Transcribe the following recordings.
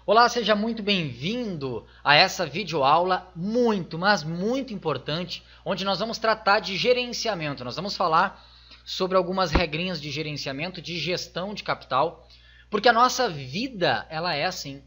Olá, seja muito bem-vindo a essa videoaula mas muito importante, onde nós vamos tratar de gerenciamento. Nós vamos falar sobre algumas regrinhas de gerenciamento, de gestão de capital, porque a nossa vida, ela é assim.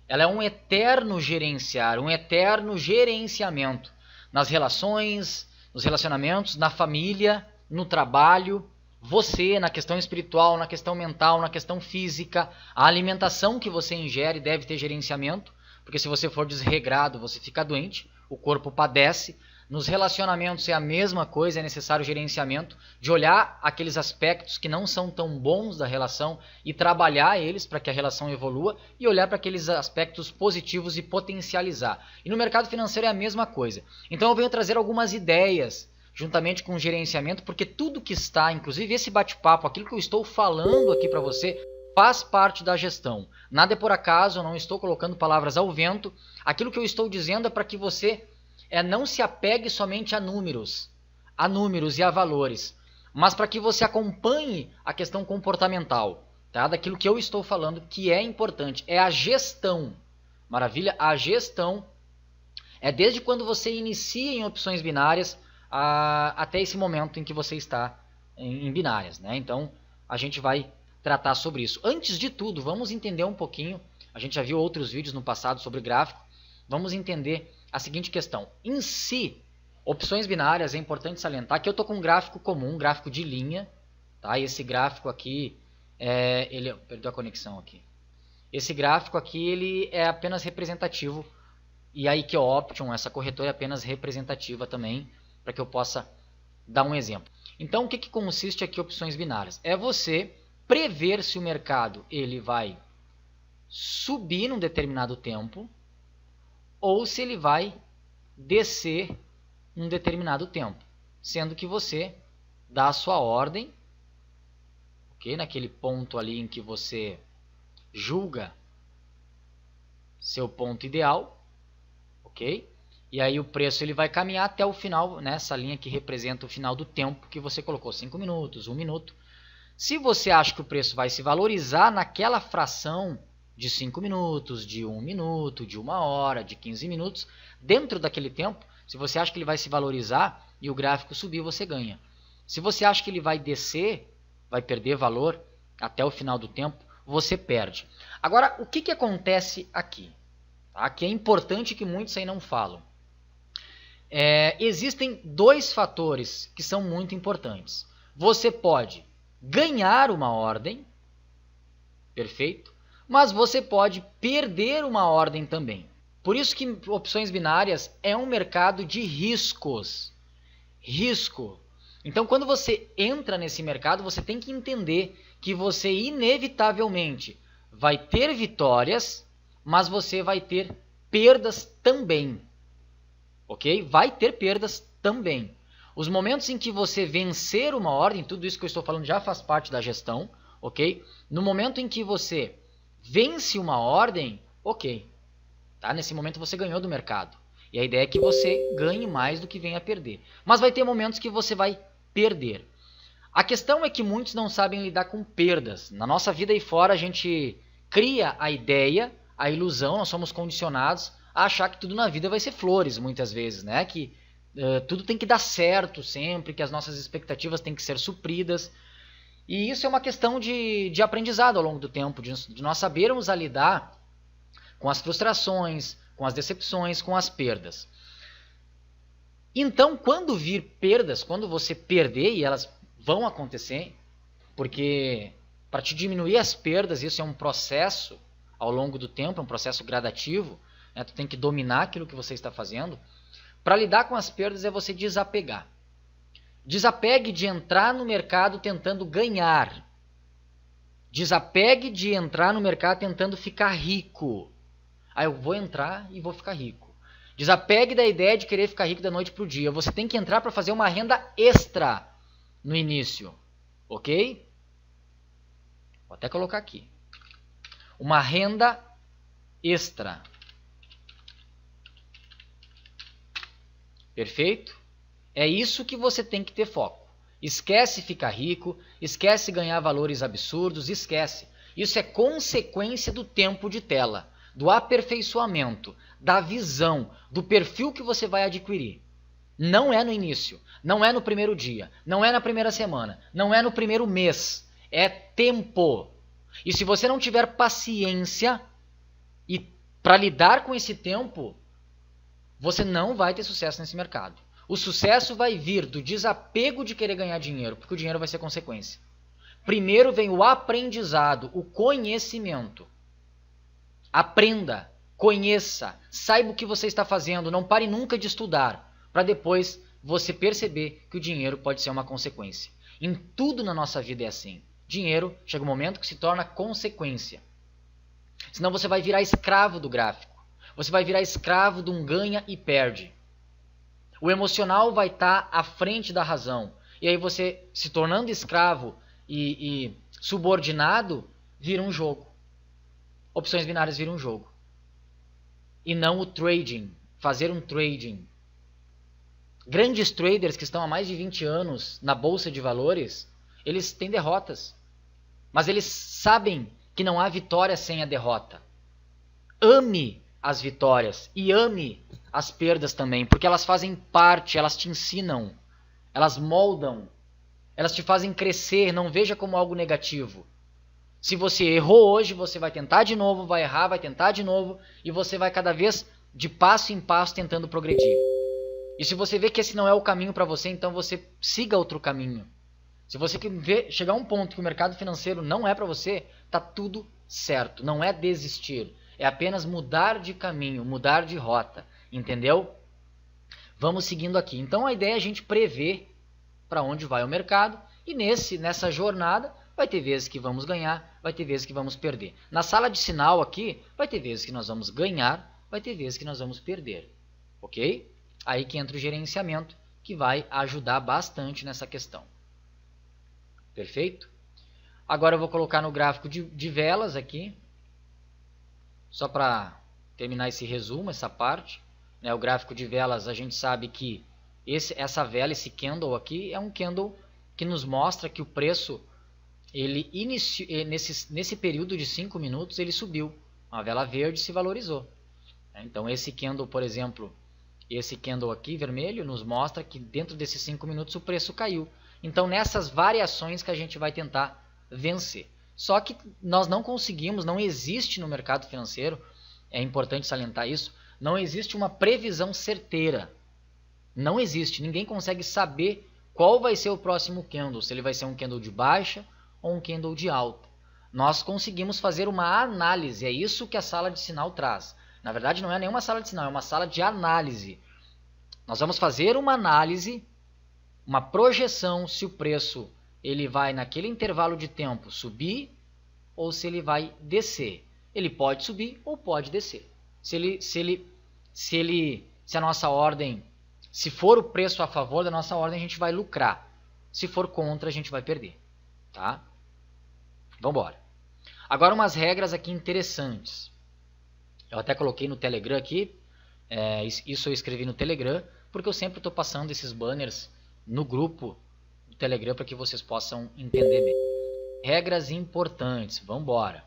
Ela é um eterno gerenciar, um eterno gerenciamento nas relações, nos relacionamentos, na família, no trabalho, você na questão espiritual, na questão mental, na questão física, a alimentação que você ingere deve ter gerenciamento, porque se você for desregrado, você fica doente, o corpo padece. Nos relacionamentos é a mesma coisa, é necessário gerenciamento, de olhar aqueles aspectos que não são tão bons da relação e trabalhar eles para que a relação evolua e olhar para aqueles aspectos positivos e potencializar. E no mercado financeiro é a mesma coisa. Então eu venho trazer algumas ideias juntamente com o gerenciamento, porque tudo que está, inclusive esse bate-papo, aquilo que eu estou falando aqui para você, faz parte da gestão. Nada é por acaso, eu não estou colocando palavras ao vento. Aquilo que eu estou dizendo é para que você não se apegue somente a números e a valores, mas para que você acompanhe a questão comportamental, tá? Daquilo que eu estou falando, que é importante, é a gestão. Maravilha? A gestão é desde quando você inicia em opções binárias até esse momento em que você está em binárias, né? Então a gente vai tratar sobre isso. Antes de tudo, vamos entender um pouquinho, a gente já viu outros vídeos no passado sobre gráfico, vamos entender a seguinte questão. Em si, opções binárias, é importante salientar que eu estou com um gráfico comum, um gráfico de linha, tá? Esse gráfico aqui, perdeu a conexão aqui. Esse gráfico aqui ele é apenas representativo, e a IQ Option, essa corretora, é apenas representativa também, para que eu possa dar um exemplo. Então, o que consiste aqui opções binárias? É você prever se o mercado ele vai subir num determinado tempo, ou se ele vai descer em um determinado tempo, sendo que você dá a sua ordem, ok? Naquele ponto ali em que você julga seu ponto ideal, ok? E aí o preço ele vai caminhar até o final, nessa linha que representa o final do tempo que você colocou, 5 minutos, 1 minuto. Se você acha que o preço vai se valorizar naquela fração de 5 minutos, de 1 minuto, de 1 hora, de 15 minutos, dentro daquele tempo, se você acha que ele vai se valorizar e o gráfico subir, você ganha. Se você acha que ele vai descer, vai perder valor até o final do tempo, você perde. Agora, o que acontece aqui? Aqui é importante que muitos aí não falam. Existem dois fatores que são muito importantes. Você pode ganhar uma ordem, perfeito? Mas você pode perder uma ordem também. Por isso que opções binárias é um mercado de riscos. Risco. Então, quando você entra nesse mercado, você tem que entender que você inevitavelmente vai ter vitórias, mas você vai ter perdas também. Ok? Vai ter perdas também. Os momentos em que você vencer uma ordem, tudo isso que eu estou falando já faz parte da gestão, ok? No momento em que você vence uma ordem, ok, tá? Nesse momento você ganhou do mercado. E a ideia é que você ganhe mais do que venha a perder. Mas vai ter momentos que você vai perder. A questão é que muitos não sabem lidar com perdas. Na nossa vida aí fora a gente cria a ideia, a ilusão, nós somos condicionados a achar que tudo na vida vai ser flores muitas vezes, né? Que tudo tem que dar certo sempre, que as nossas expectativas têm que ser supridas. E isso é uma questão de aprendizado ao longo do tempo, de nós sabermos a lidar com as frustrações, com as decepções, com as perdas. Então, quando vir perdas, quando você perder, e elas vão acontecer, porque para te diminuir as perdas, isso é um processo ao longo do tempo, é um processo gradativo, né? Tu tem que dominar aquilo que você está fazendo. Para lidar com as perdas é você desapegar. Desapegue de entrar no mercado tentando ganhar. Desapegue de entrar no mercado tentando ficar rico. Eu vou entrar e vou ficar rico. Desapegue da ideia de querer ficar rico da noite para o dia. Você tem que entrar para fazer uma renda extra no início. Ok? Vou até colocar aqui. Uma renda extra. Perfeito? É isso que você tem que ter foco. Esquece ficar rico, esquece ganhar valores absurdos, esquece. Isso é consequência do tempo de tela. do aperfeiçoamento, da visão, do perfil que você vai adquirir. Não é no início, não é no primeiro dia, não é na primeira semana, não é no primeiro mês. É tempo. E se você não tiver paciência e para lidar com esse tempo, você não vai ter sucesso nesse mercado. O sucesso vai vir do desapego de querer ganhar dinheiro, porque o dinheiro vai ser consequência. Primeiro vem o aprendizado, o conhecimento. Aprenda, conheça, saiba o que você está fazendo, não pare nunca de estudar, para depois você perceber que o dinheiro pode ser uma consequência. Em tudo na nossa vida é assim. Dinheiro chega um momento que se torna consequência. Senão você vai virar escravo do gráfico. Você vai virar escravo de um ganha e perde. O emocional vai estar à frente da razão. E aí você, se tornando escravo e subordinado, vira um jogo. Opções binárias viram um jogo. E não o trading. Fazer um trading. Grandes traders que estão há mais de 20 anos na bolsa de valores, eles têm derrotas. Mas eles sabem que não há vitória sem a derrota. Ame as vitórias e ame as perdas também, porque elas fazem parte, elas te ensinam, elas moldam, elas te fazem crescer, não veja como algo negativo. Se você errou hoje, você vai tentar de novo, vai errar, vai tentar de novo, e você vai cada vez de passo em passo tentando progredir. E se você vê que esse não é o caminho para você, então você siga outro caminho. Se você chegar a um ponto que o mercado financeiro não é para você, tá tudo certo, não é desistir. É apenas mudar de caminho, mudar de rota, entendeu? Vamos seguindo aqui. Então a ideia é a gente prever para onde vai o mercado e nessa jornada vai ter vezes que vamos ganhar, vai ter vezes que vamos perder. Na sala de sinal aqui, vai ter vezes que nós vamos ganhar, vai ter vezes que nós vamos perder, ok? Aí que entra o gerenciamento, que vai ajudar bastante nessa questão. Perfeito? Agora eu vou colocar no gráfico de velas aqui, só para terminar esse resumo, essa parte. O gráfico de velas, a gente sabe que essa vela, esse candle aqui, é um candle que nos mostra que o preço, ele nesse período de 5 minutos, ele subiu. Uma vela verde se valorizou. Então esse candle, por exemplo, esse candle aqui, vermelho, nos mostra que dentro desses 5 minutos o preço caiu. Então nessas variações que a gente vai tentar vencer. Só que nós não conseguimos, não existe no mercado financeiro, é importante salientar isso, não existe uma previsão certeira. Não existe, ninguém consegue saber qual vai ser o próximo candle, se ele vai ser um candle de baixa ou um candle de alta. Nós conseguimos fazer uma análise, é isso que a sala de sinal traz. Na verdade não é nenhuma sala de sinal, é uma sala de análise. Nós vamos fazer uma análise, uma projeção se o preço ele vai naquele intervalo de tempo subir ou se ele vai descer. Ele pode subir ou pode descer. Se a nossa ordem, se for o preço a favor da nossa ordem, a gente vai lucrar. Se for contra, a gente vai perder. Tá? Vamos embora. Agora umas regras aqui interessantes. Eu até coloquei no Telegram aqui. Isso eu escrevi no Telegram, porque eu sempre estou passando esses banners no grupo do Telegram para que vocês possam entender bem. Regras importantes, vamos embora.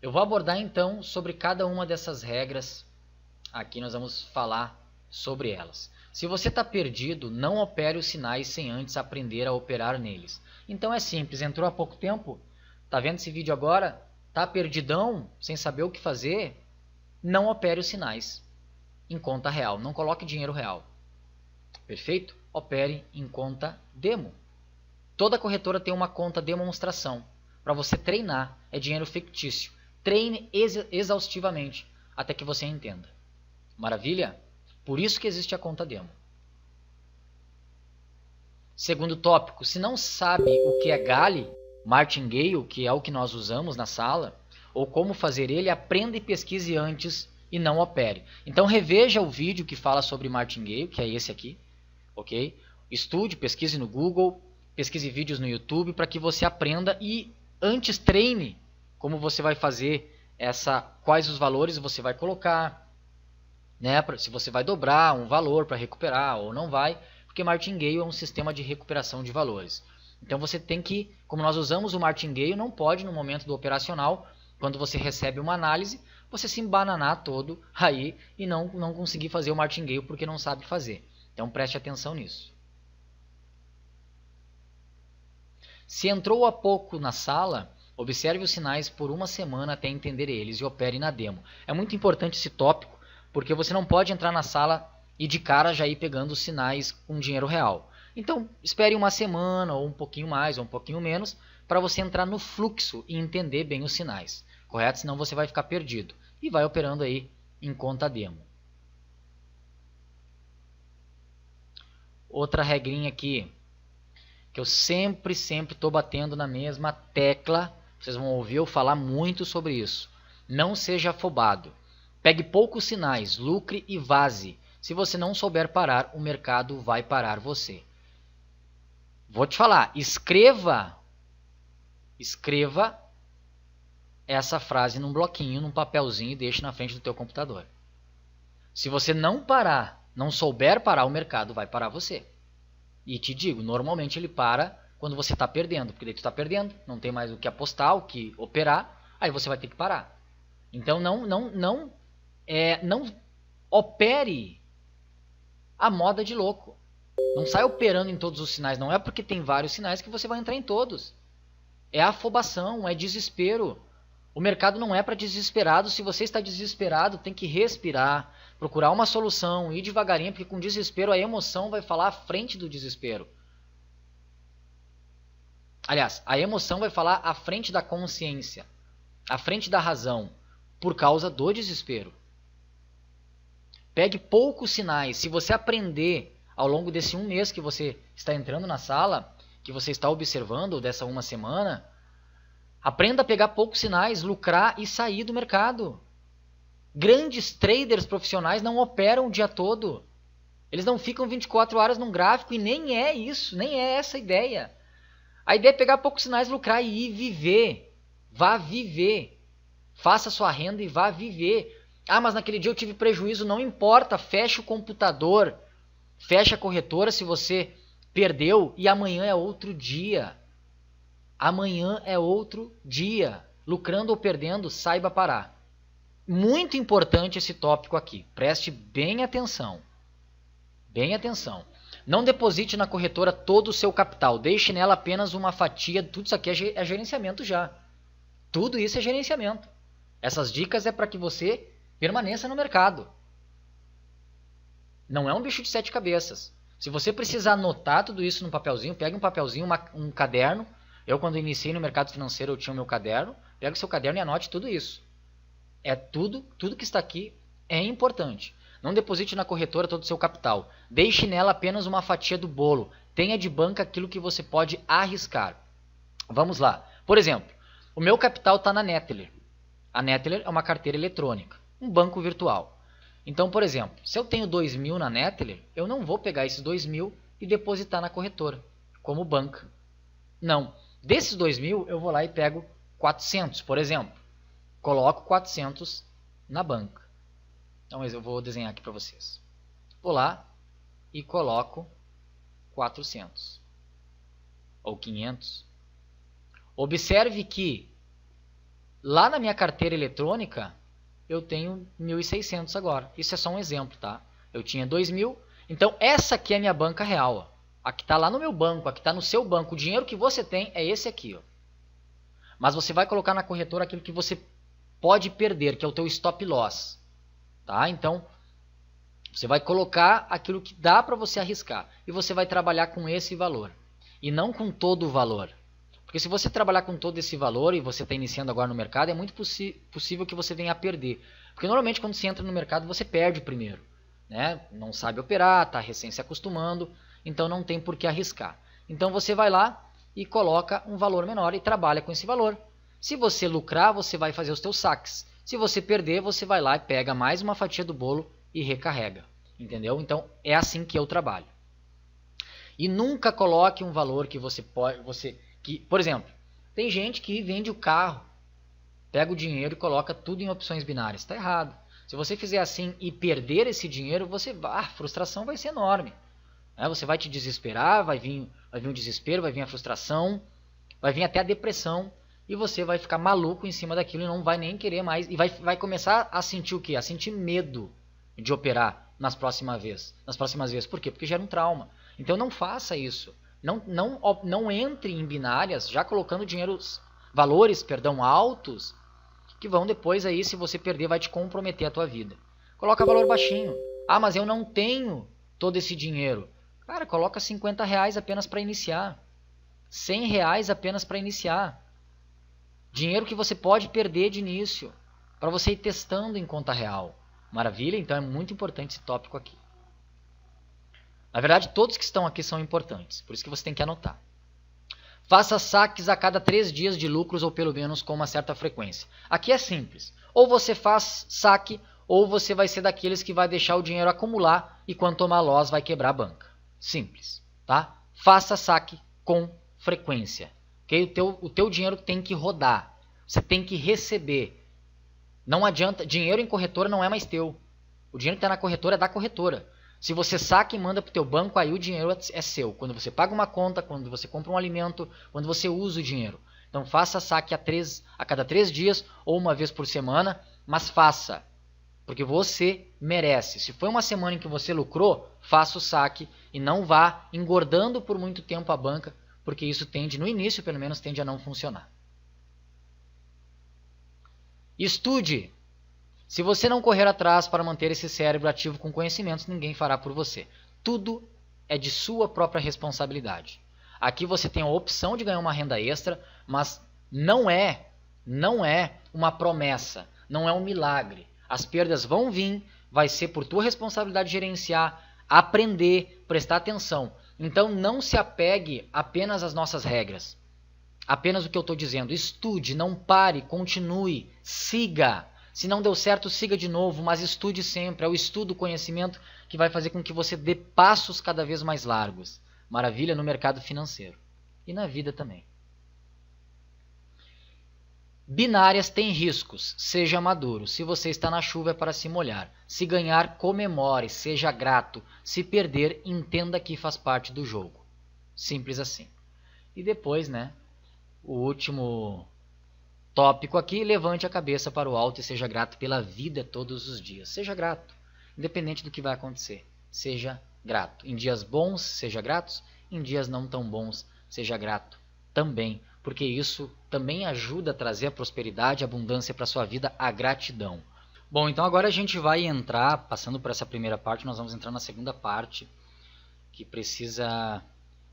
Eu vou abordar então sobre cada uma dessas regras. Aqui nós vamos falar sobre elas. Se você está perdido, não opere os sinais sem antes aprender a operar neles. Então é simples, entrou há pouco tempo, está vendo esse vídeo agora, está perdidão, sem saber o que fazer, não opere os sinais em conta real, não coloque dinheiro real. Perfeito? Opere em conta demo. Toda corretora tem uma conta demonstração. Para você treinar, é dinheiro fictício. Treine exaustivamente até que você entenda. Maravilha? Por isso que existe a conta demo. Segundo tópico, se não sabe o que é Gale, Martingale, que é o que nós usamos na sala, ou como fazer ele, aprenda e pesquise antes e não opere. Então reveja o vídeo que fala sobre Martingale, que é esse aqui, ok? Estude, pesquise no Google, pesquise vídeos no YouTube para que você aprenda e antes treine como você vai fazer quais os valores você vai colocar, né? Se você vai dobrar um valor para recuperar ou não vai, porque Martingale é um sistema de recuperação de valores. Então você tem que, como nós usamos o Martingale, não pode no momento do operacional, quando você recebe uma análise, você se embananar todo aí e não conseguir fazer o martingale porque não sabe fazer. Então preste atenção nisso. Se entrou há pouco na sala, observe os sinais por uma semana até entender eles e opere na demo. É muito importante esse tópico, porque você não pode entrar na sala e de cara já ir pegando os sinais com dinheiro real. Então, espere uma semana, ou um pouquinho mais, ou um pouquinho menos, para você entrar no fluxo e entender bem os sinais. Correto? Senão você vai ficar perdido. E vai operando aí em conta demo. Outra regrinha aqui, que eu sempre estou batendo na mesma tecla. Vocês vão ouvir eu falar muito sobre isso. Não seja afobado. Pegue poucos sinais, lucre e vaze. Se você não souber parar, o mercado vai parar você. Vou te falar, escreva essa frase num bloquinho, num papelzinho e deixe na frente do teu computador. Se você não parar, não souber parar, o mercado vai parar você. E te digo, normalmente ele para quando você está perdendo, porque daí tu está perdendo, não tem mais o que apostar, o que operar, aí você vai ter que parar. Então não opere a moda de louco. Não sai operando em todos os sinais, não é porque tem vários sinais que você vai entrar em todos. É afobação, é desespero. O mercado não é para desesperado. Se você está desesperado, tem que respirar, procurar uma solução, ir devagarinho, porque com desespero a emoção vai falar à frente do desespero. Aliás, a emoção vai falar à frente da consciência, à frente da razão, por causa do desespero. Pegue poucos sinais. Se você aprender ao longo desse um mês que você está entrando na sala, que você está observando, ou dessa uma semana, aprenda a pegar poucos sinais, lucrar e sair do mercado. Grandes traders profissionais não operam o dia todo. Eles não ficam 24 horas num gráfico e nem é isso, nem é essa a ideia. A ideia é pegar poucos sinais, lucrar e ir viver. Vá viver. Faça sua renda e vá viver. Ah, mas naquele dia eu tive prejuízo, não importa, fecha o computador, fecha a corretora se você perdeu e amanhã é outro dia. Amanhã é outro dia. Lucrando ou perdendo, saiba parar. Muito importante esse tópico aqui. Preste bem atenção. Bem atenção. Não deposite na corretora todo o seu capital. Deixe nela apenas uma fatia. Tudo isso aqui é gerenciamento já. Tudo isso é gerenciamento. Essas dicas é para que você permaneça no mercado. Não é um bicho de 7 cabeças. Se você precisar anotar tudo isso num papelzinho, pegue um papelzinho, um caderno. Eu, quando iniciei no mercado financeiro, eu tinha o meu caderno. Pega o seu caderno e anote tudo isso. É tudo que está aqui é importante. Não deposite na corretora todo o seu capital. Deixe nela apenas uma fatia do bolo. Tenha de banca aquilo que você pode arriscar. Vamos lá. Por exemplo, o meu capital está na Neteller. A Neteller é uma carteira eletrônica, um banco virtual. Então, por exemplo, se eu tenho 2.000 na Neteller, eu não vou pegar esses 2.000 e depositar na corretora, como banca. Não. Desses 2.000, eu vou lá e pego 400, por exemplo. Coloco 400 na banca. Então, eu vou desenhar aqui para vocês. Vou lá e coloco 400. Ou 500. Observe que lá na minha carteira eletrônica, eu tenho 1.600 agora. Isso é só um exemplo, tá? Eu tinha 2.000. Então, essa aqui é a minha banca real. Ó. A que está lá no meu banco, a que está no seu banco. O dinheiro que você tem é esse aqui. Ó. Mas você vai colocar na corretora aquilo que você pode perder, que é o teu stop loss. Tá? Então, você vai colocar aquilo que dá para você arriscar. E você vai trabalhar com esse valor. E não com todo o valor. Porque se você trabalhar com todo esse valor e você está iniciando agora no mercado, é muito possível que você venha a perder. Porque normalmente quando você entra no mercado, você perde primeiro. Né? Não sabe operar, está recém se acostumando, então não tem por que arriscar. Então você vai lá e coloca um valor menor e trabalha com esse valor. Se você lucrar, você vai fazer os teus saques. Se você perder, você vai lá e pega mais uma fatia do bolo e recarrega. Entendeu? Então é assim que eu trabalho. E nunca coloque um valor que você pode... por exemplo, tem gente que vende o carro, pega o dinheiro e coloca tudo em opções binárias. Está errado. Se você fizer assim e perder esse dinheiro, a frustração vai ser enorme. Você vai te desesperar, vai vir um desespero, vai vir a frustração, vai vir até a depressão e você vai ficar maluco em cima daquilo e não vai nem querer mais. E vai começar a sentir o quê? A sentir medo de operar nas próximas vezes. Por quê? Porque gera um trauma. Então não faça isso. Não entre em binárias já colocando valores altos, que vão depois aí, se você perder, vai te comprometer a tua vida. Coloca valor baixinho. Ah, mas eu não tenho todo esse dinheiro. Cara, coloca R$50 apenas para iniciar. R$100 apenas para iniciar. Dinheiro que você pode perder de início, para você ir testando em conta real. Maravilha? Então é muito importante esse tópico aqui. Na verdade, todos que estão aqui são importantes, por isso que você tem que anotar. Faça saques a cada 3 dias de lucros ou pelo menos com uma certa frequência. Aqui é simples. Ou você faz saque, ou você vai ser daqueles que vai deixar o dinheiro acumular e quando tomar loss vai quebrar a banca. Simples, tá? Faça saque com frequência. Okay? O teu dinheiro tem que rodar. Você tem que receber. Não adianta, dinheiro em corretora não é mais teu. O dinheiro que está na corretora é da corretora. Se você saca e manda para o teu banco, aí o dinheiro é seu. Quando você paga uma conta, quando você compra um alimento, quando você usa o dinheiro. Então faça saque a cada 3 dias ou uma vez por semana, mas faça. Porque você merece. Se foi uma semana em que você lucrou, faça o saque e não vá engordando por muito tempo a banca, porque isso tende, no início pelo menos, tende a não funcionar. Estude. Se você não correr atrás para manter esse cérebro ativo com conhecimentos, ninguém fará por você. Tudo é de sua própria responsabilidade. Aqui você tem a opção de ganhar uma renda extra, mas não é uma promessa, não é um milagre. As perdas vão vir, vai ser por tua responsabilidade gerenciar, aprender, prestar atenção. Então não se apegue apenas às nossas regras. Apenas o que eu estou dizendo. Estude, não pare, continue, siga. Se não deu certo, siga de novo, mas estude sempre. É o estudo, o conhecimento que vai fazer com que você dê passos cada vez mais largos. Maravilha no mercado financeiro. E na vida também. Binárias têm riscos. Seja maduro. Se você está na chuva é para se molhar. Se ganhar, comemore. Seja grato. Se perder, entenda que faz parte do jogo. Simples assim. E depois, né? O último tópico aqui, levante a cabeça para o alto e seja grato pela vida todos os dias. Seja grato, independente do que vai acontecer. Seja grato. Em dias bons, seja grato. Em dias não tão bons, seja grato também. Porque isso também ajuda a trazer a prosperidade, a abundância para a sua vida, a gratidão. Bom, então agora a gente vai entrar, passando por essa primeira parte, nós vamos entrar na segunda parte, que precisa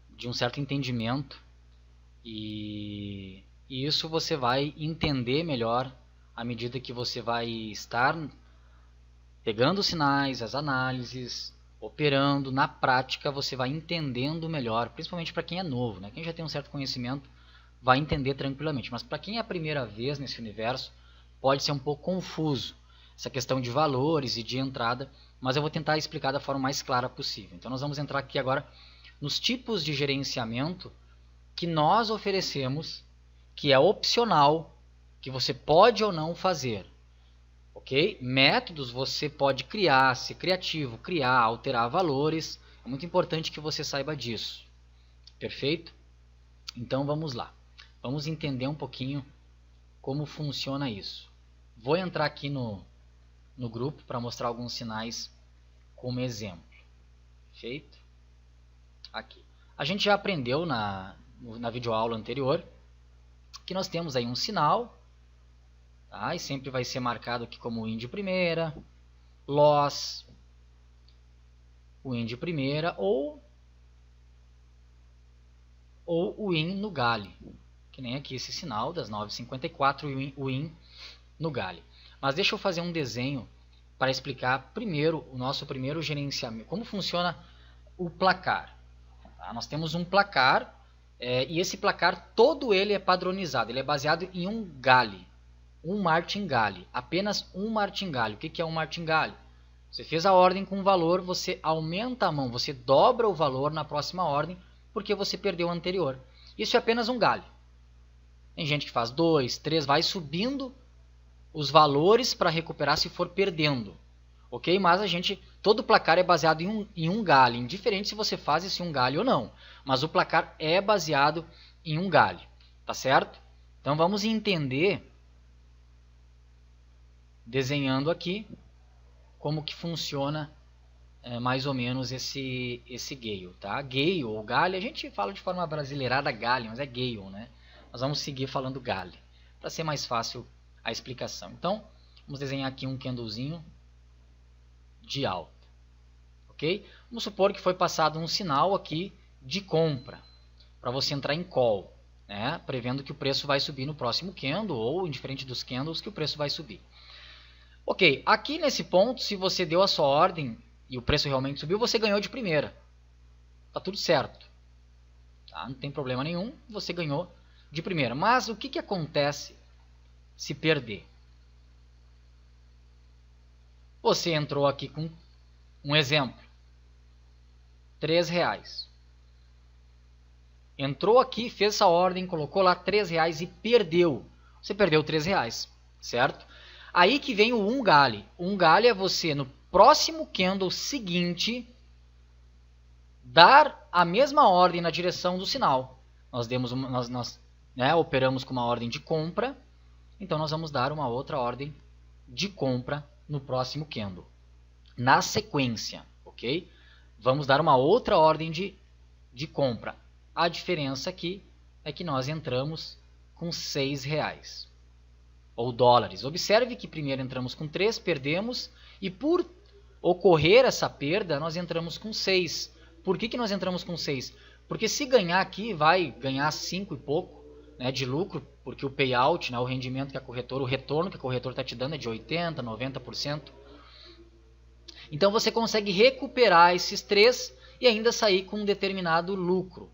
de um certo entendimento. E isso você vai entender melhor à medida que você vai estar pegando os sinais, as análises, operando. Na prática você vai entendendo melhor, principalmente para quem é novo, né? Quem já tem um certo conhecimento vai entender tranquilamente. Mas para quem é a primeira vez nesse universo, pode ser um pouco confuso essa questão de valores e de entrada, mas eu vou tentar explicar da forma mais clara possível. Então nós vamos entrar aqui agora nos tipos de gerenciamento que nós oferecemos, que é opcional, que você pode ou não fazer. Ok? Métodos você pode criar, ser criativo, criar, alterar valores. É muito importante que você saiba disso. Perfeito? Então vamos lá. Vamos entender um pouquinho como funciona isso. Vou entrar aqui no grupo para mostrar alguns sinais como exemplo. Feito? Aqui. A gente já aprendeu na videoaula anterior que nós temos aí um sinal, tá? E sempre vai ser marcado aqui como win de primeira, loss, win de primeira ou win no gale, que nem aqui esse sinal das 9,54 win no gale. Mas deixa eu fazer um desenho para explicar primeiro o nosso primeiro gerenciamento, como funciona o placar. Tá? Nós temos um placar e esse placar todo ele é padronizado, ele é baseado em um gale, um martingale, apenas um martingale. O que é um martingale? Você fez a ordem com um valor, você aumenta a mão, você dobra o valor na próxima ordem porque você perdeu o anterior. Isso é apenas um gale. Tem gente que faz 2, 3, vai subindo os valores para recuperar se for perdendo. Ok? Mas todo placar é baseado em um gale, indiferente se você faz esse um gale ou não. Mas o placar é baseado em um gale, tá certo? Então vamos entender, desenhando aqui, como que funciona mais ou menos esse Gale, tá? Gale ou Gale, a gente fala de forma brasileirada Gale, mas é Gale, né? Nós vamos seguir falando Gale, para ser mais fácil a explicação. Então, vamos desenhar aqui um candlezinho de alta, ok? Vamos supor que foi passado um sinal aqui de compra, para você entrar em call, né? Prevendo que o preço vai subir no próximo candle, ou indiferente dos candles, que o preço vai subir. Ok, aqui nesse ponto, se você deu a sua ordem e o preço realmente subiu, você ganhou de primeira. Tá tudo certo. Tá? Não tem problema nenhum, você ganhou de primeira. Mas o que acontece se perder? Você entrou aqui com um exemplo. R$3. Entrou aqui, fez essa ordem, colocou lá R$3 e perdeu. Você perdeu R$3, certo? Aí que vem o 1 Gale. 1 Gale é você, no próximo candle seguinte, dar a mesma ordem na direção do sinal. Nós operamos com uma ordem de compra, então nós vamos dar uma outra ordem de compra no próximo candle. Na sequência, ok? Vamos dar uma outra ordem de compra. A diferença aqui é que nós entramos com R$6. Ou dólares. Observe que primeiro entramos com 3, perdemos, e por ocorrer essa perda, nós entramos com 6. Por que nós entramos com 6? Porque se ganhar aqui, vai ganhar 5 e pouco, né, de lucro, porque o payout, né, o rendimento que a corretora, o retorno que a corretora está te dando é de 80%, 90%. Então você consegue recuperar esses 3 e ainda sair com um determinado lucro.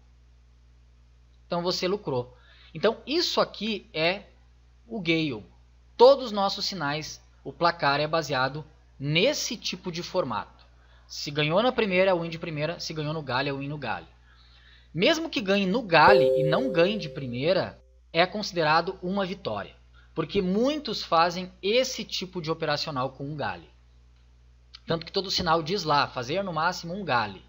Então você lucrou. Então isso aqui é o Gale. Todos os nossos sinais, o placar é baseado nesse tipo de formato. Se ganhou na primeira, é win de primeira. Se ganhou no Gale, é win no Gale. Mesmo que ganhe no Gale e não ganhe de primeira, é considerado uma vitória. Porque muitos fazem esse tipo de operacional com um Gale. Tanto que todo sinal diz lá, fazer no máximo um Gale.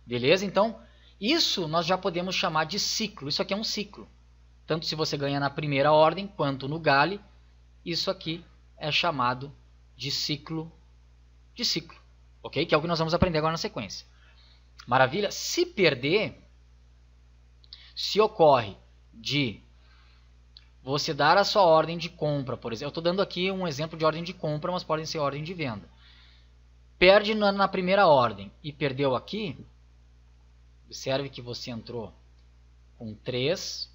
Beleza? Então, isso nós já podemos chamar de ciclo. Isso aqui é um ciclo. Tanto se você ganha na primeira ordem, quanto no Gale, isso aqui é chamado de ciclo. Ok? Que é o que nós vamos aprender agora na sequência. Maravilha? Se perder, se ocorre de você dar a sua ordem de compra, por exemplo. Eu estou dando aqui um exemplo de ordem de compra, mas podem ser ordem de venda. Perde na primeira ordem e perdeu aqui. Observe que você entrou com 3.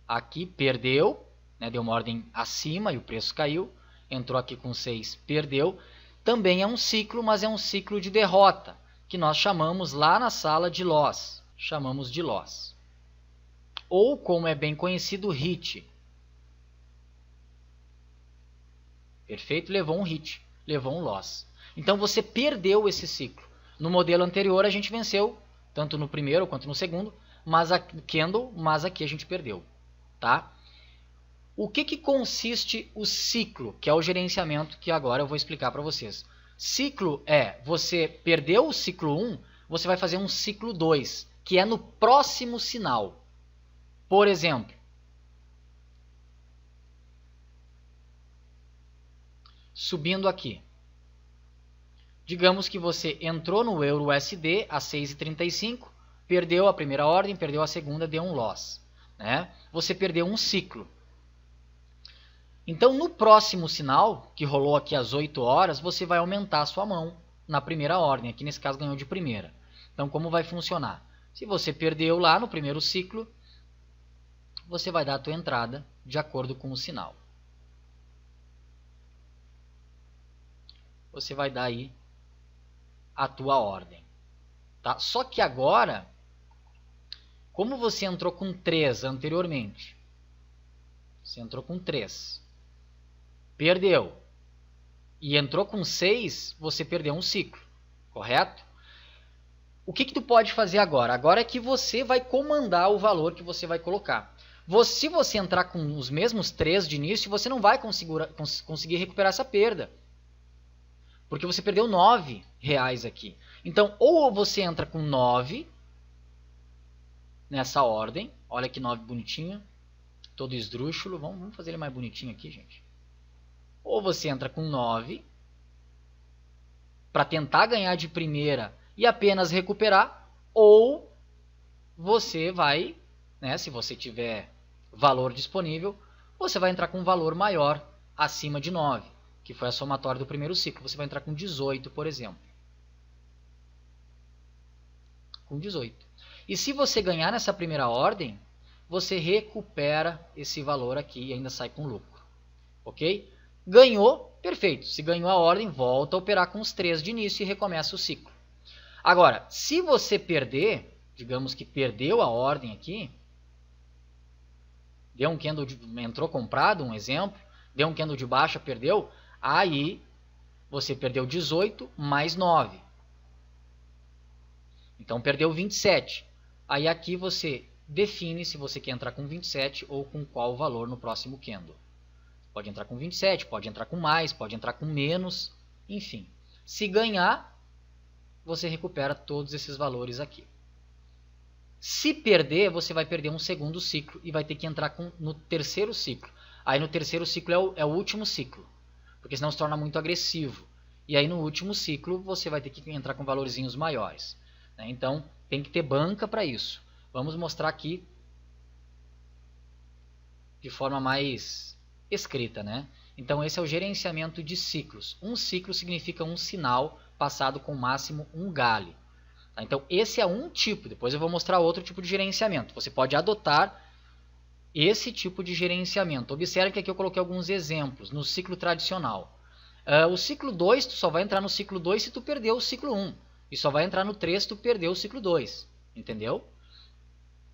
Aqui perdeu, né, deu uma ordem acima e o preço caiu. Entrou aqui com 6, perdeu. Também é um ciclo, mas é um ciclo de derrota, que nós chamamos lá na sala de loss. Chamamos de loss. Ou, como é bem conhecido, hit. Perfeito? Levou um hit, levou um loss. Então você perdeu esse ciclo. No modelo anterior a gente venceu, tanto no primeiro quanto no segundo, mas aqui a gente perdeu. Tá? O que consiste o ciclo, que é o gerenciamento que agora eu vou explicar para vocês. Ciclo é, você perdeu o ciclo 1, você vai fazer um ciclo 2, que é no próximo sinal. Por exemplo, subindo aqui. Digamos que você entrou no euro USD a 6,35, perdeu a primeira ordem, perdeu a segunda, deu um loss. Né? Você perdeu um ciclo. Então, no próximo sinal, que rolou aqui às 8 horas, você vai aumentar a sua mão na primeira ordem. Aqui nesse caso ganhou de primeira. Então, como vai funcionar? Se você perdeu lá no primeiro ciclo, você vai dar a tua entrada de acordo com o sinal. Você vai dar aí a tua ordem. Tá? Só que agora, como você entrou com 3 anteriormente, você entrou com 3, perdeu, e entrou com 6, você perdeu um ciclo, correto? O que tu pode fazer agora? Agora é que você vai comandar o valor que você vai colocar. Se você entrar com os mesmos 3 de início, você não vai conseguir recuperar essa perda. Porque você perdeu R$9 aqui. Então, ou você entra com 9 nessa ordem. Olha que 9 bonitinho. todo esdrúxulo. Vamos fazer ele mais bonitinho aqui, gente. Ou você entra com 9 para tentar ganhar de primeira e apenas recuperar, ou você vai, né, se você tiver valor disponível, você vai entrar com um valor maior acima de 9, que foi a somatória do primeiro ciclo. Você vai entrar com 18, por exemplo. Com 18. E se você ganhar nessa primeira ordem, você recupera esse valor aqui e ainda sai com lucro. Ok? Ganhou, perfeito. Se ganhou a ordem, volta a operar com os 3 de início e recomeça o ciclo. Agora, se você perder, digamos que perdeu a ordem aqui, deu um candle entrou comprado, um exemplo, deu um candle de baixa, perdeu, aí você perdeu 18 mais 9. Então perdeu 27. Aí aqui você define se você quer entrar com 27 ou com qual valor no próximo candle. Pode entrar com 27, pode entrar com mais, pode entrar com menos, enfim. Se ganhar, você recupera todos esses valores aqui. Se perder, você vai perder um segundo ciclo e vai ter que entrar no terceiro ciclo. Aí no terceiro ciclo é o último ciclo, porque senão se torna muito agressivo. E aí no último ciclo você vai ter que entrar com valorzinhos maiores. Né? Então tem que ter banca para isso. Vamos mostrar aqui de forma mais escrita, né? Então esse é o gerenciamento de ciclos. Um ciclo significa um sinal passado com máximo um gale. Tá? Então esse é um tipo, depois eu vou mostrar outro tipo de gerenciamento. Você pode adotar esse tipo de gerenciamento. Observe que aqui eu coloquei alguns exemplos no ciclo tradicional. O ciclo 2, tu só vai entrar no ciclo 2 se tu perdeu o ciclo 1. E só vai entrar no 3 se tu perdeu o ciclo 2. Entendeu?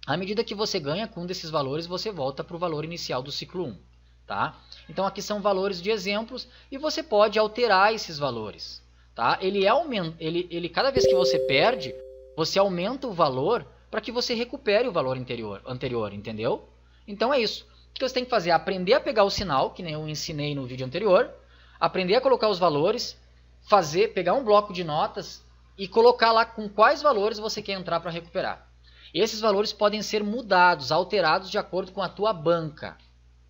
À medida que você ganha com um desses valores, você volta para o valor inicial do ciclo 1. Tá? Então aqui são valores de exemplos e você pode alterar esses valores. Tá? Cada vez que você perde, você aumenta o valor para que você recupere o valor anterior, entendeu? Então é isso. O que você tem que fazer? Aprender a pegar o sinal, que nem eu ensinei no vídeo anterior, aprender a colocar os valores, pegar um bloco de notas e colocar lá com quais valores você quer entrar para recuperar. Esses valores podem ser mudados, alterados de acordo com a tua banca.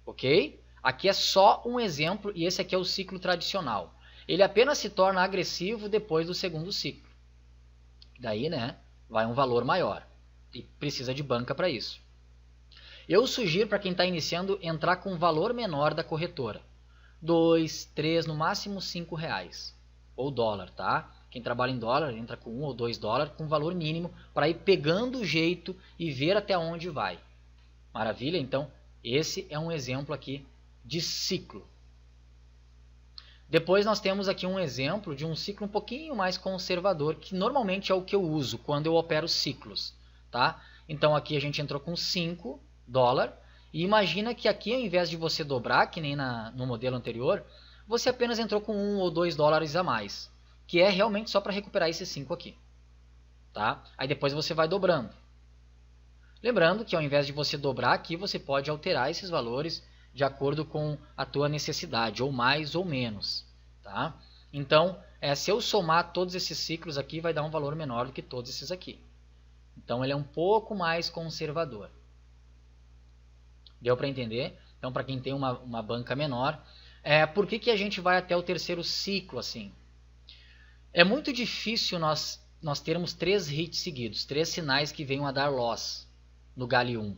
Ok? Aqui é só um exemplo e esse aqui é o ciclo tradicional. Ele apenas se torna agressivo depois do segundo ciclo. Daí, né, vai um valor maior e precisa de banca para isso. Eu sugiro para quem está iniciando entrar com um valor menor da corretora. 2, 3, no máximo 5 reais. Ou dólar, tá? Quem trabalha em dólar entra com 1 ou 2 dólares com valor mínimo para ir pegando o jeito e ver até onde vai. Maravilha? Então, esse é um exemplo aqui de ciclo. Depois nós temos aqui um exemplo de um ciclo um pouquinho mais conservador, que normalmente é o que eu uso quando eu opero ciclos. Tá? Então aqui a gente entrou com 5 dólares e imagina que aqui ao invés de você dobrar, que nem no modelo anterior, você apenas entrou com 1 ou 2 dólares a mais, que é realmente só para recuperar esses 5 aqui. Tá? Aí depois você vai dobrando. Lembrando que ao invés de você dobrar aqui, você pode alterar esses valores de acordo com a tua necessidade, ou mais ou menos. Tá? Então, se eu somar todos esses ciclos aqui, vai dar um valor menor do que todos esses aqui. Então, ele é um pouco mais conservador. Deu para entender? Então, para quem tem uma banca menor, por que a gente vai até o terceiro ciclo assim? É muito difícil nós termos 3 hits seguidos, 3 sinais que venham a dar loss no Gale 1.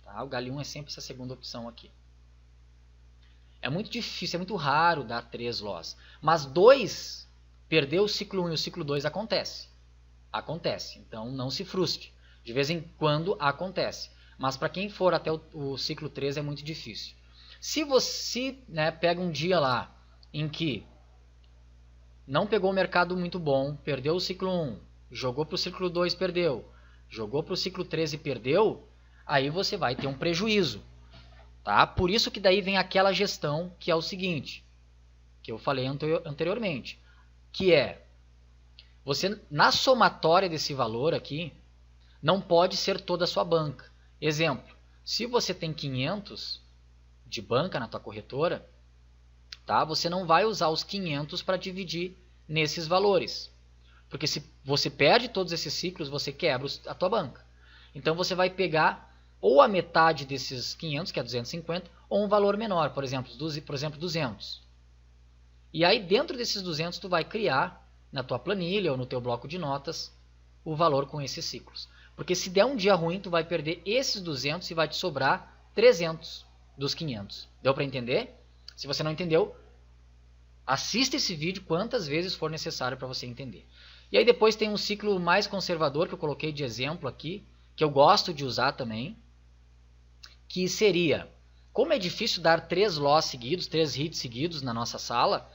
Tá? O Gale 1 é sempre essa segunda opção aqui. É muito difícil, é muito raro dar 3 loss. Mas 2, perder o ciclo 1 e o ciclo 2 acontece. Acontece, então não se frustre. De vez em quando acontece. Mas para quem for até o ciclo 3 é muito difícil. Se você pega um dia lá em que não pegou o mercado muito bom, perdeu o ciclo 1, jogou para o ciclo 2 perdeu, jogou para o ciclo 3 e perdeu, aí você vai ter um prejuízo. Tá? Por isso que daí vem aquela gestão que é o seguinte, que eu falei anteriormente, que é, você na somatória desse valor aqui, não pode ser toda a sua banca. Exemplo, se você tem 500 de banca na tua corretora, tá? Você não vai usar os 500 para dividir nesses valores. Porque se você perde todos esses ciclos, você quebra a tua banca. Então você vai pegar ou a metade desses 500, que é 250, ou um valor menor, por exemplo 200. E aí dentro desses 200 tu vai criar na tua planilha ou no teu bloco de notas o valor com esses ciclos. Porque se der um dia ruim, tu vai perder esses 200 e vai te sobrar 300 dos 500. Deu para entender? Se você não entendeu, assista esse vídeo quantas vezes for necessário para você entender. E aí depois tem um ciclo mais conservador que eu coloquei de exemplo aqui, que eu gosto de usar também, que seria, como é difícil dar 3 loss seguidos, 3 hits seguidos na nossa sala,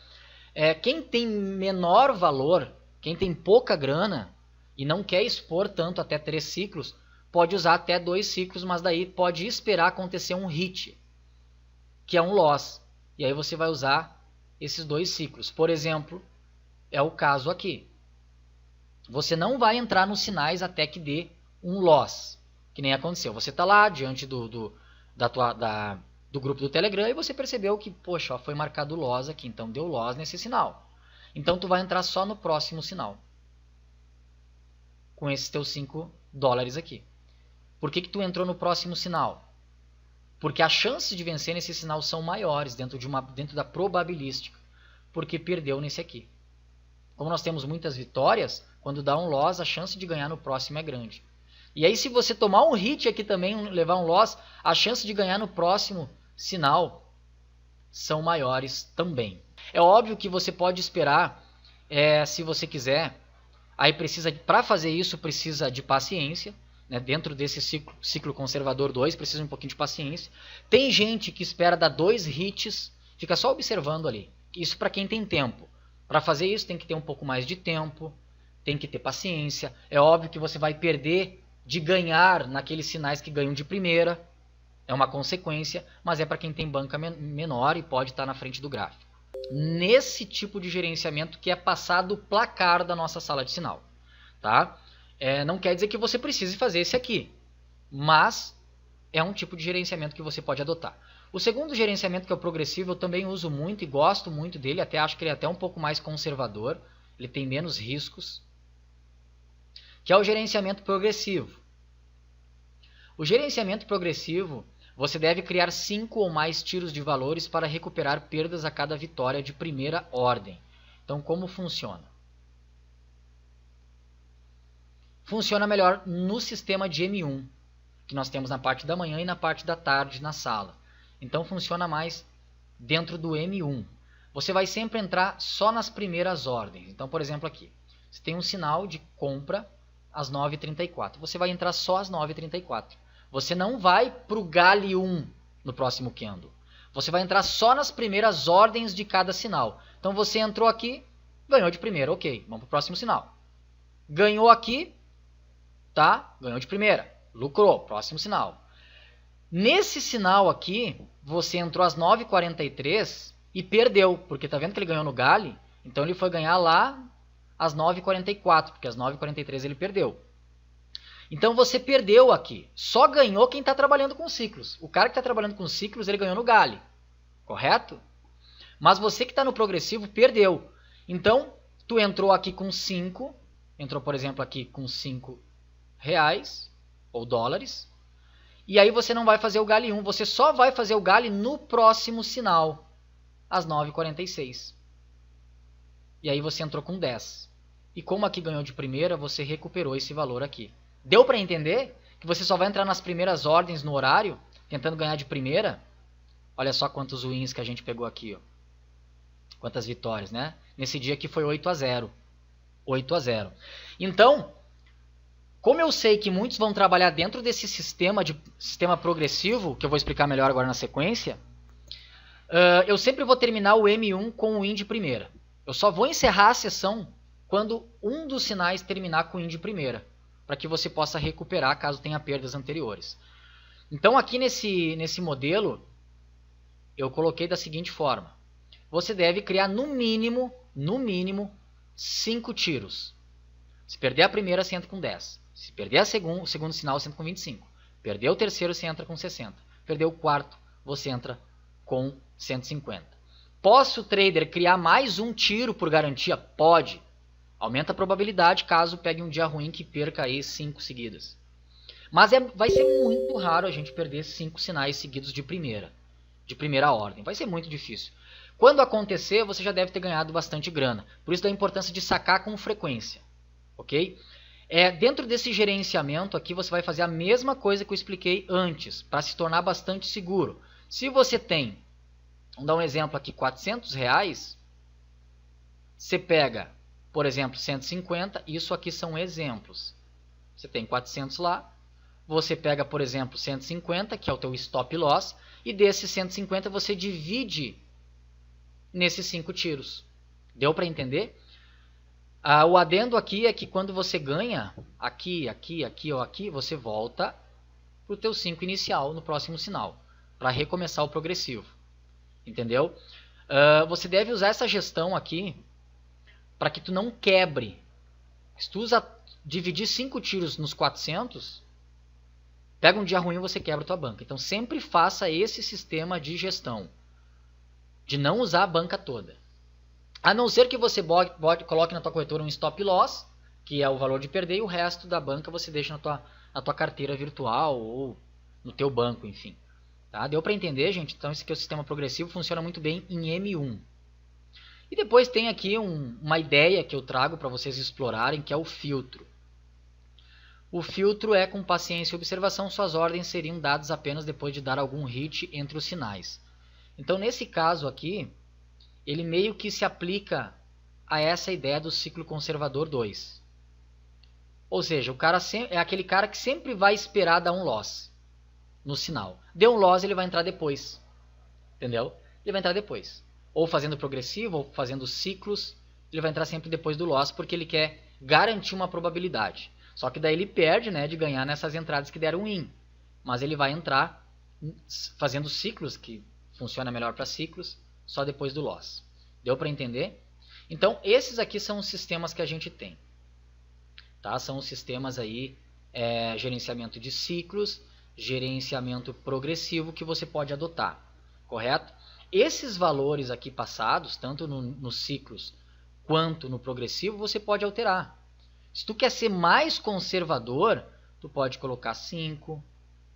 quem tem menor valor, quem tem pouca grana e não quer expor tanto até 3 ciclos, pode usar até 2 ciclos, mas daí pode esperar acontecer um hit, que é um loss. E aí você vai usar esses 2 ciclos. Por exemplo, é o caso aqui. Você não vai entrar nos sinais até que dê um loss, que nem aconteceu. Você está lá diante do grupo do Telegram e você percebeu que, poxa, ó, foi marcado loss aqui, então deu loss nesse sinal. Então tu vai entrar só no próximo sinal, com esses teus $5 aqui. Por que tu entrou no próximo sinal? Porque as chances de vencer nesse sinal são maiores dentro da probabilística, porque perdeu nesse aqui. Como nós temos muitas vitórias, quando dá um loss, a chance de ganhar no próximo é grande. E aí se você tomar um hit aqui também, levar um loss, a chance de ganhar no próximo sinal são maiores também. É óbvio que você pode esperar, se você quiser, aí para fazer isso precisa de paciência, né? Dentro desse ciclo conservador 2 precisa um pouquinho de paciência. Tem gente que espera dar 2 hits, fica só observando ali. Isso para quem tem tempo. Para fazer isso tem que ter um pouco mais de tempo, tem que ter paciência. É óbvio que você vai perder de ganhar naqueles sinais que ganham de primeira. É uma consequência, mas é para quem tem banca menor e pode estar na frente do gráfico. Nesse tipo de gerenciamento que é passado o placar da nossa sala de sinal. Tá? Não quer dizer que você precise fazer esse aqui, mas é um tipo de gerenciamento que você pode adotar. O segundo gerenciamento, que é o progressivo, eu também uso muito e gosto muito dele, até acho que ele é até um pouco mais conservador, ele tem menos riscos, que é o gerenciamento progressivo. O gerenciamento progressivo, você deve criar 5 ou mais tiros de valores para recuperar perdas a cada vitória de primeira ordem. Então, como funciona? Funciona melhor no sistema de M1, que nós temos na parte da manhã e na parte da tarde na sala. Então funciona mais dentro do M1. Você vai sempre entrar só nas primeiras ordens. Então, por exemplo, aqui, você tem um sinal de compra às 9h34. Você vai entrar só às 9h34. Você não vai para o Gale 1 no próximo candle. Você vai entrar só nas primeiras ordens de cada sinal. Então você entrou aqui, ganhou de primeira, ok, vamos para o próximo sinal. Ganhou aqui, tá? Ganhou de primeira, lucrou, próximo sinal. Nesse sinal aqui, você entrou às 9h43 e perdeu, porque tá vendo que ele ganhou no Gale? Então ele foi ganhar lá às 9h44, porque às 9h43 ele perdeu. Então você perdeu aqui. Só ganhou quem está trabalhando com ciclos. O cara que está trabalhando com ciclos, ele ganhou no Gale. Correto? Mas você que está no progressivo, perdeu. Então, tu entrou aqui com 5. Entrou, por exemplo, aqui com 5 reais ou dólares. E aí você não vai fazer o Gale 1. Você só vai fazer o Gale no próximo sinal, às 9h46. E aí você entrou com 10. E como aqui ganhou de primeira, você recuperou esse valor aqui. Deu para entender que você só vai entrar nas primeiras ordens no horário, tentando ganhar de primeira? Olha só quantos wins que a gente pegou aqui, ó. Quantas vitórias, né? Nesse dia aqui foi 8-0. 8-0. Então, como eu sei que muitos vão trabalhar dentro desse sistema progressivo, que eu vou explicar melhor agora na sequência, eu sempre vou terminar o M1 com o win de primeira. Eu só vou encerrar a sessão quando um dos sinais terminar com o win de primeira, para que você possa recuperar caso tenha perdas anteriores. Então aqui nesse modelo, eu coloquei da seguinte forma. Você deve criar no mínimo 5 tiros. Se perder a primeira, você entra com 10. Se perder o segundo sinal, você entra com 25. Perder o terceiro, você entra com 60. Perder o quarto, você entra com 150. Posso, trader, criar mais um tiro por garantia? Pode. Aumenta a probabilidade caso pegue um dia ruim que perca aí 5 seguidas. Mas vai ser muito raro a gente perder 5 sinais seguidos de primeira ordem. Vai ser muito difícil. Quando acontecer, você já deve ter ganhado bastante grana. Por isso da importância de sacar com frequência. Ok? Dentro desse gerenciamento aqui, você vai fazer a mesma coisa que eu expliquei antes, para se tornar bastante seguro. Se você tem, vamos dar um exemplo aqui, R$400, você pega, por exemplo, 150, isso aqui são exemplos. Você tem 400 lá, você pega, por exemplo, 150, que é o teu stop loss, e desses 150 você divide nesses 5 tiros. Deu para entender? O adendo aqui é que quando você ganha aqui, aqui, aqui ou aqui, você volta para o teu 5 inicial no próximo sinal, para recomeçar o progressivo. Entendeu? Você deve usar essa gestão aqui para que tu não quebre. Se tu dividir 5 tiros nos 400, pega um dia ruim e você quebra a tua banca. Então sempre faça esse sistema de gestão, de não usar a banca toda. A não ser que você coloque na tua corretora um stop loss, que é o valor de perder, e o resto da banca você deixa na tua carteira virtual ou no teu banco, enfim. Tá? Deu para entender, gente? Então esse aqui é o sistema progressivo, funciona muito bem em M1. E depois tem aqui uma ideia que eu trago para vocês explorarem, que é o filtro. O filtro é com paciência e observação, suas ordens seriam dadas apenas depois de dar algum hit entre os sinais. Então nesse caso aqui, ele meio que se aplica a essa ideia do ciclo conservador 2. Ou seja, o cara é aquele cara que sempre vai esperar dar um loss no sinal. Deu um loss, ele vai entrar depois. Entendeu? Ele vai entrar depois. Ou fazendo progressivo, ou fazendo ciclos, ele vai entrar sempre depois do loss, porque ele quer garantir uma probabilidade. Só que daí ele perde, né, de ganhar nessas entradas que deram win. Mas ele vai entrar fazendo ciclos, que funciona melhor para ciclos, só depois do loss. Deu para entender? Então, esses aqui são os sistemas que a gente tem. Tá? São os sistemas aí, gerenciamento de ciclos, gerenciamento progressivo que você pode adotar. Correto? Esses valores aqui passados, tanto nos ciclos quanto no progressivo, você pode alterar. Se tu quer ser mais conservador, tu pode colocar 5,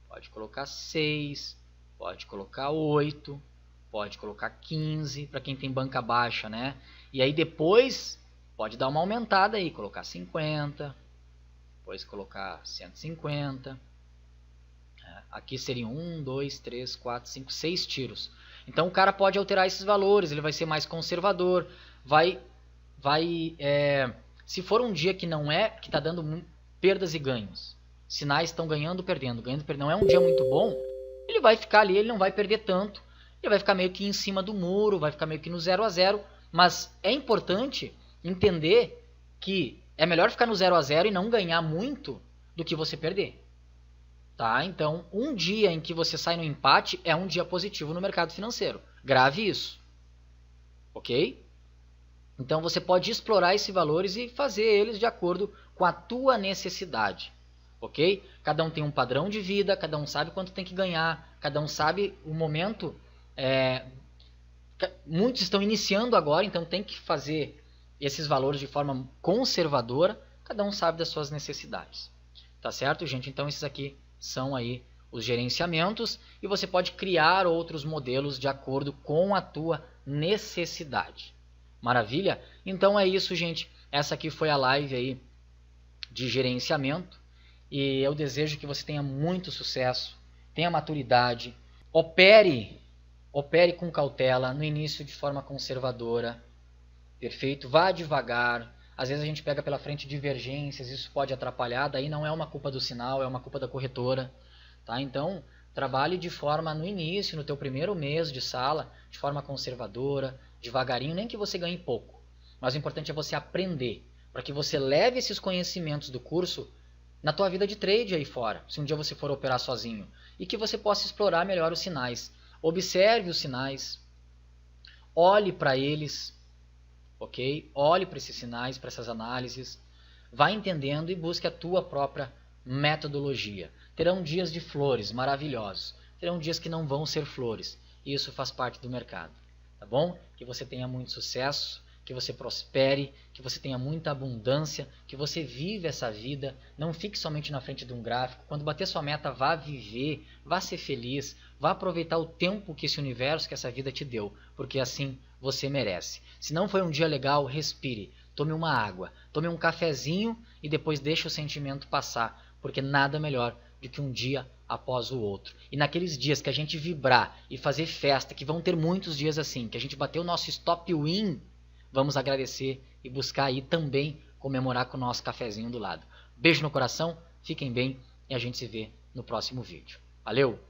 pode colocar 6, pode colocar 8, pode colocar 15, para quem tem banca baixa, né? E aí depois pode dar uma aumentada aí, colocar 50, depois colocar 150. Aqui seriam 1, 2, 3, 4, 5, 6 tiros. Então o cara pode alterar esses valores, ele vai ser mais conservador, se for um dia que que está dando perdas e ganhos, sinais estão ganhando, perdendo, não é um dia muito bom, ele vai ficar ali, ele não vai perder tanto, ele vai ficar meio que em cima do muro, vai ficar meio que no 0 a 0, mas é importante entender que é melhor ficar no 0 a 0 e não ganhar muito do que você perder. Tá? Então, um dia em que você sai no empate é um dia positivo no mercado financeiro. Grave isso. Ok? Então, você pode explorar esses valores e fazer eles de acordo com a tua necessidade. Ok? Cada um tem um padrão de vida, cada um sabe quanto tem que ganhar, cada um sabe o momento. Muitos estão iniciando agora, então tem que fazer esses valores de forma conservadora. Cada um sabe das suas necessidades. Tá certo, gente? Então, esses aqui são aí os gerenciamentos e você pode criar outros modelos de acordo com a tua necessidade. Maravilha? Então é isso, gente. Essa aqui foi a live aí de gerenciamento e eu desejo que você tenha muito sucesso, tenha maturidade, opere com cautela, no início de forma conservadora, perfeito? Vá devagar. Às vezes a gente pega pela frente divergências, isso pode atrapalhar, daí não é uma culpa do sinal, é uma culpa da corretora. Tá? Então, trabalhe de forma, no início, no teu primeiro mês de sala, de forma conservadora, devagarinho, nem que você ganhe pouco. Mas o importante é você aprender, para que você leve esses conhecimentos do curso na tua vida de trade aí fora, se um dia você for operar sozinho, e que você possa explorar melhor os sinais. Observe os sinais, olhe para eles, ok? Olhe para esses sinais, para essas análises, vá entendendo e busque a tua própria metodologia. Terão dias de flores maravilhosos, terão dias que não vão ser flores, e isso faz parte do mercado, tá bom? Que você tenha muito sucesso, que você prospere, que você tenha muita abundância, que você viva essa vida, não fique somente na frente de um gráfico. Quando bater sua meta, vá viver, vá ser feliz, vá aproveitar o tempo que esse universo, que essa vida te deu, porque assim você merece. Se não foi um dia legal, respire, tome uma água, tome um cafezinho e depois deixe o sentimento passar, porque nada melhor do que um dia após o outro. E naqueles dias que a gente vibrar e fazer festa, que vão ter muitos dias assim, que a gente bateu o nosso stop win, vamos agradecer e buscar aí também comemorar com o nosso cafezinho do lado. Beijo no coração, fiquem bem e a gente se vê no próximo vídeo. Valeu!